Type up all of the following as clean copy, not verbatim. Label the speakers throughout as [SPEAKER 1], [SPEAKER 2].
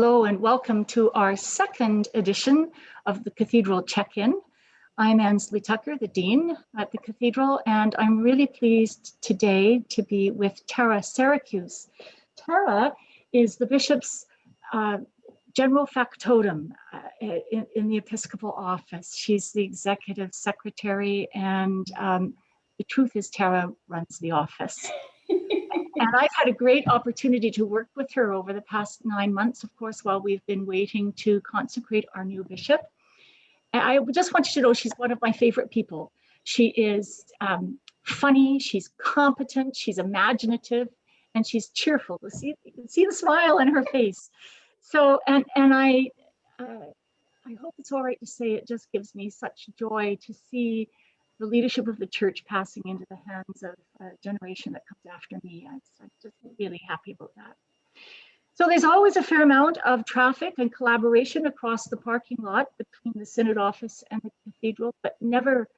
[SPEAKER 1] Hello and welcome to our second edition of the Cathedral Check-In. I'm Ansley Tucker, the Dean at the Cathedral, and I'm really pleased today to be with Tara Saracuse. Tara is the Bishop's General Factotum in the Episcopal Office. She's the Executive Secretary, and the truth is Tara runs the office. And I've had a great opportunity to work with her over the past 9 months, of course, while we've been waiting to consecrate our new bishop. And I just want you to know she's one of my favorite people. She is funny, she's competent, she's imaginative, and she's cheerful. You can see the smile on her face. So, and I hope it's all right to say it just gives me such joy to see the leadership of the church passing into the hands of a generation that comes after me. I'm just really happy about that. So there's always a fair amount of traffic and collaboration across the parking lot between the Synod Office and the Cathedral, but never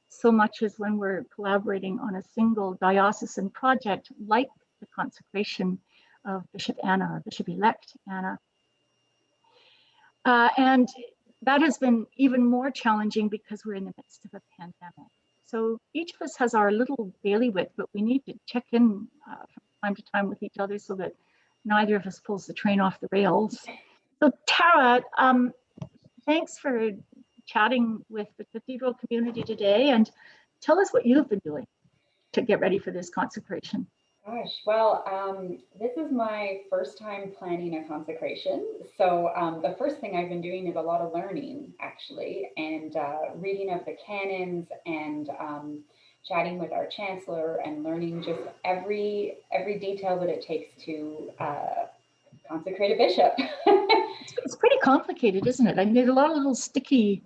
[SPEAKER 1] so much as when we're collaborating on a single diocesan project like the consecration of Bishop Anna, or Bishop-elect Anna. And that has been even more challenging because we're in the midst of a pandemic. So each of us has our little bailiwick, but we need to check in from time to time with each other so that neither of us pulls the train off the rails. So Tara, thanks for chatting with the Cathedral community today, and tell us what you've been doing to get ready for this consecration.
[SPEAKER 2] Gosh, well, this is my first time planning a consecration. So the first thing I've been doing is a lot of learning, actually, and reading of the canons and chatting with our chancellor and learning just every detail that it takes to consecrate a bishop.
[SPEAKER 1] It's pretty complicated, isn't it? I mean, there's a lot of little sticky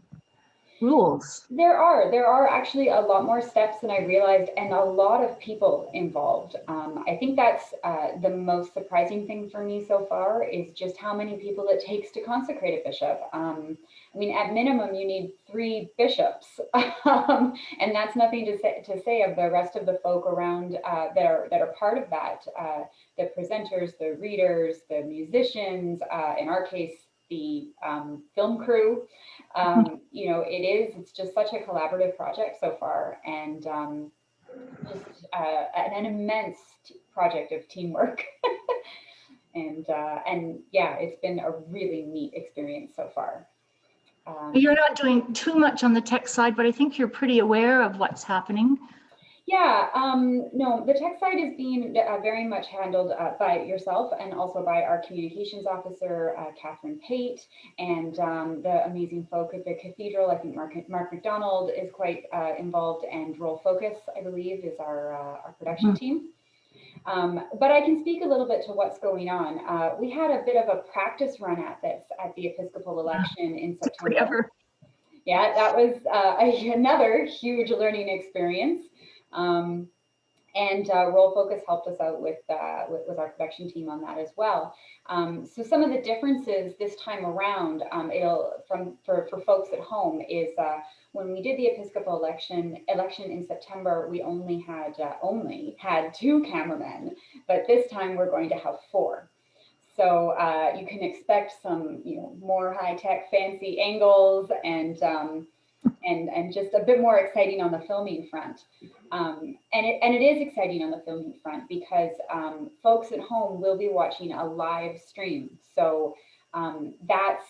[SPEAKER 1] rules.
[SPEAKER 2] There are actually a lot more steps than I realized, and a lot of people involved. I think that's the most surprising thing for me so far, is just how many people it takes to consecrate a bishop. I mean, at minimum, you need 3 bishops, and that's nothing to say of the rest of the folk around that are part of that. The presenters, the readers, the musicians, in our case, the film crew. You know, it's just such a collaborative project so far, and just an immense project of teamwork. and yeah, it's been a really neat experience so far.
[SPEAKER 1] You're not doing too much on the tech side, but I think you're pretty aware of what's happening.
[SPEAKER 2] Yeah, no, the tech side is being very much handled by yourself and also by our communications officer, Catherine Pate, and the amazing folk at the Cathedral. I think Mark McDonald is quite involved, and Roll Focus, I believe, is our production team. But I can speak a little bit to what's going on. We had a bit of a practice run at this at the Episcopal election in September. Yeah, that was another huge learning experience. And Roll Focus helped us out with our production team on that as well. So some of the differences this time around, for folks at home, is when we did the Episcopal election in September, we only had 2 cameramen, but this time we're going to have 4. So you can expect some, more high-tech, fancy angles, and just a bit more exciting on the filming front. And it is exciting on the filming front because folks at home will be watching a live stream. So that's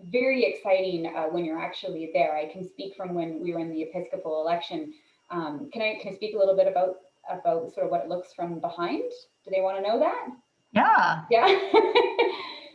[SPEAKER 2] very exciting when you're actually there. I can speak from when we were in the Episcopal election. Can I speak a little bit about sort of what it looks from behind? Do they want to know that?
[SPEAKER 1] Yeah.
[SPEAKER 2] Yeah.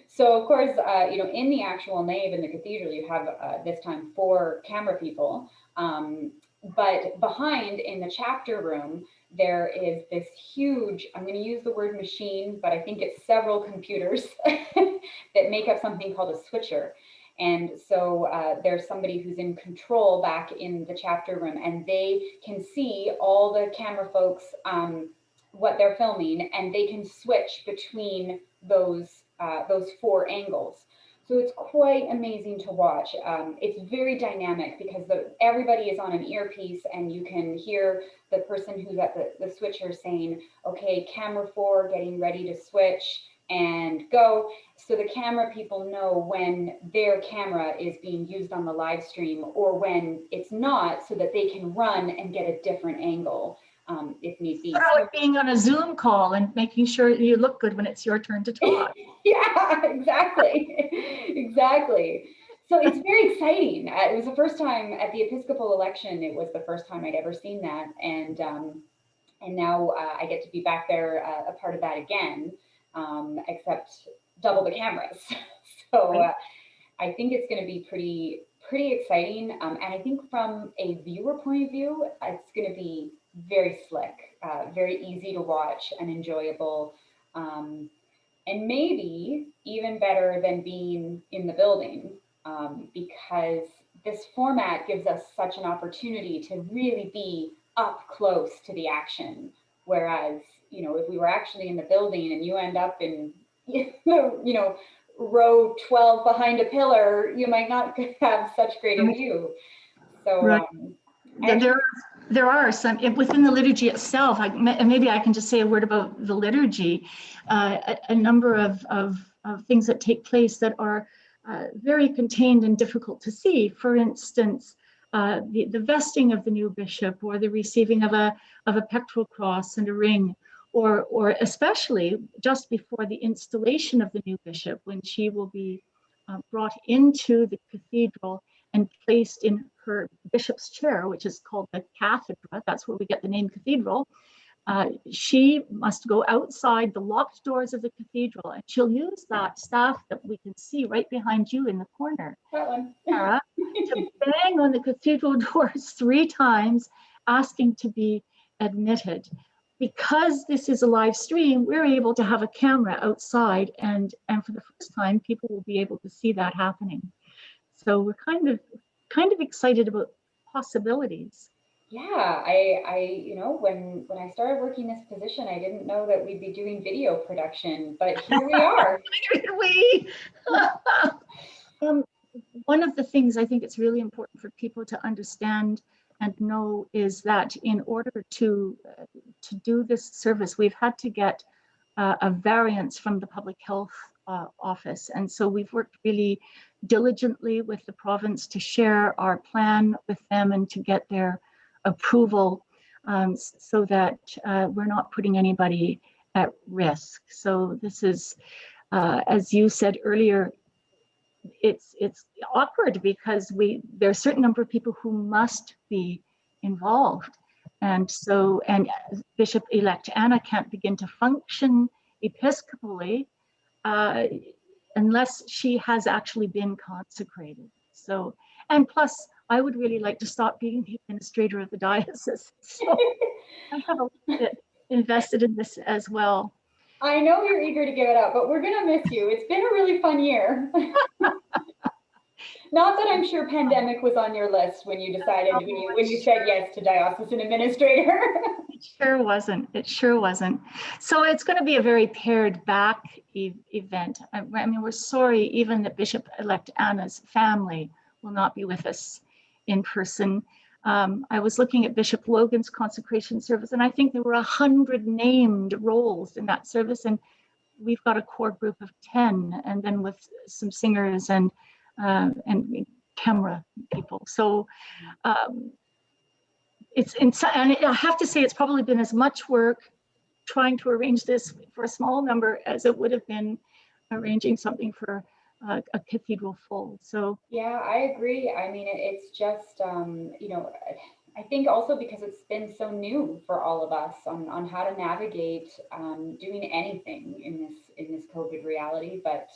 [SPEAKER 2] So of course, in the actual nave in the cathedral, you have this time 4 camera people. But behind, in the chapter room, there is this huge, I'm going to use the word machine, but I think it's several computers that make up something called a switcher. And so there's somebody who's in control back in the chapter room, and they can see all the camera folks, what they're filming, and they can switch between those 4 angles. So it's quite amazing to watch. It's very dynamic because everybody is on an earpiece, and you can hear the person who's at the switcher saying, okay, camera 4 getting ready to switch, and go. So the camera people know when their camera is being used on the live stream or when it's not, so that they can run and get a different angle if need be.
[SPEAKER 1] Sort of like being on a Zoom call and making sure you look good when it's your turn to talk.
[SPEAKER 2] Yeah, exactly. Exactly. So it's very exciting. It was the first time at the Episcopal election. It was the first time I'd ever seen that. And now I get to be back there, a part of that again, except double the cameras. So I think it's going to be pretty exciting. And I think from a viewer point of view, it's going to be very slick, very easy to watch and enjoyable. And maybe even better than being in the building, because this format gives us such an opportunity to really be up close to the action. Whereas, if we were actually in the building and you end up in, row 12 behind a pillar, you might not have such great a view. So,
[SPEAKER 1] right. There are some within the liturgy itself. Maybe I can just say a word about the liturgy. A number of things that take place that are very contained and difficult to see. For instance, the vesting of the new bishop, or the receiving of a pectoral cross and a ring, or especially just before the installation of the new bishop, when she will be brought into the cathedral and placed in her bishop's chair, which is called the Cathedral. That's where we get the name Cathedral. She must go outside the locked doors of the cathedral, and she'll use that staff that we can see right behind you in the corner, Tara, to bang on the cathedral doors 3 times, asking to be admitted. Because this is a live stream, we're able to have a camera outside, and for the first time, people will be able to see that happening. So we're kind of excited about possibilities.
[SPEAKER 2] Yeah, I when I started working this position, I didn't know that we'd be doing video production, but here we are.
[SPEAKER 1] One of the things I think it's really important for people to understand and know is that in order to do this service, we've had to get a variance from the Public Health Office. And so we've worked really diligently with the province to share our plan with them and to get their approval, so that we're not putting anybody at risk. So this is, as you said earlier, it's awkward because there are a certain number of people who must be involved. And so, and Bishop-elect Anna can't begin to function episcopally unless she has actually been consecrated. So, and plus, I would really like to stop being the administrator of the diocese. So I have a little bit invested in this as well.
[SPEAKER 2] I know you're eager to give it up, but we're going to miss you. It's been a really fun year. Not that I'm sure pandemic was on your list when you decided, when you said yes to diocesan administrator.
[SPEAKER 1] It sure wasn't. It sure wasn't. So it's going to be a very pared back event. I mean, we're sorry even that Bishop-elect Anna's family will not be with us in person. I was looking at Bishop Logan's consecration service, and I think there were 100 named roles in that service, and we've got a core group of 10, and then with some singers and camera people. So and I have to say, it's probably been as much work trying to arrange this for a small number as it would have been arranging something for a cathedral full. So
[SPEAKER 2] yeah, I agree. I mean, it's just I think also because it's been so new for all of us on how to navigate doing anything in this COVID reality. But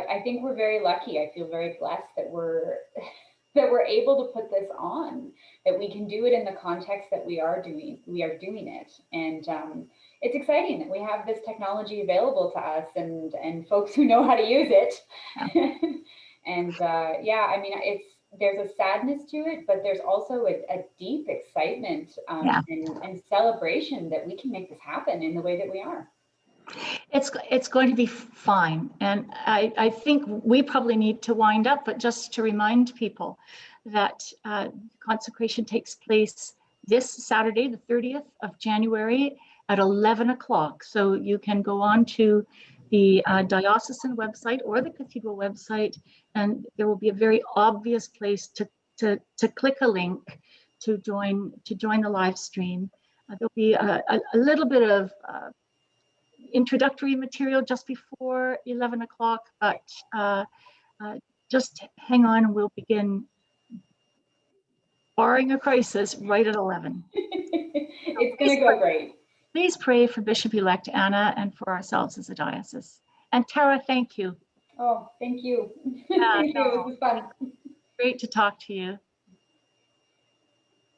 [SPEAKER 2] I think we're very lucky. I feel very blessed that we're able to put this on, that we can do it in the context that we are doing it. And it's exciting that we have this technology available to us and folks who know how to use it. Yeah. And yeah, I mean, there's a sadness to it, but there's also a deep excitement and celebration that we can make this happen in the way that we are.
[SPEAKER 1] It's going to be fine. And I think we probably need to wind up, but just to remind people that consecration takes place this Saturday, the 30th of January at 11 o'clock. So you can go on to the diocesan website or the cathedral website, and there will be a very obvious place to click a link to join the live stream. There'll be a little bit of introductory material just before 11 o'clock, but just hang on and we'll begin, barring a crisis, right at 11.
[SPEAKER 2] It's going to go great.
[SPEAKER 1] Please pray for Bishop-elect Anna and for ourselves as a diocese. And Tara, thank you.
[SPEAKER 2] Oh, thank you.
[SPEAKER 1] Yeah,
[SPEAKER 2] Thank you. It was fun.
[SPEAKER 1] Great to talk to you.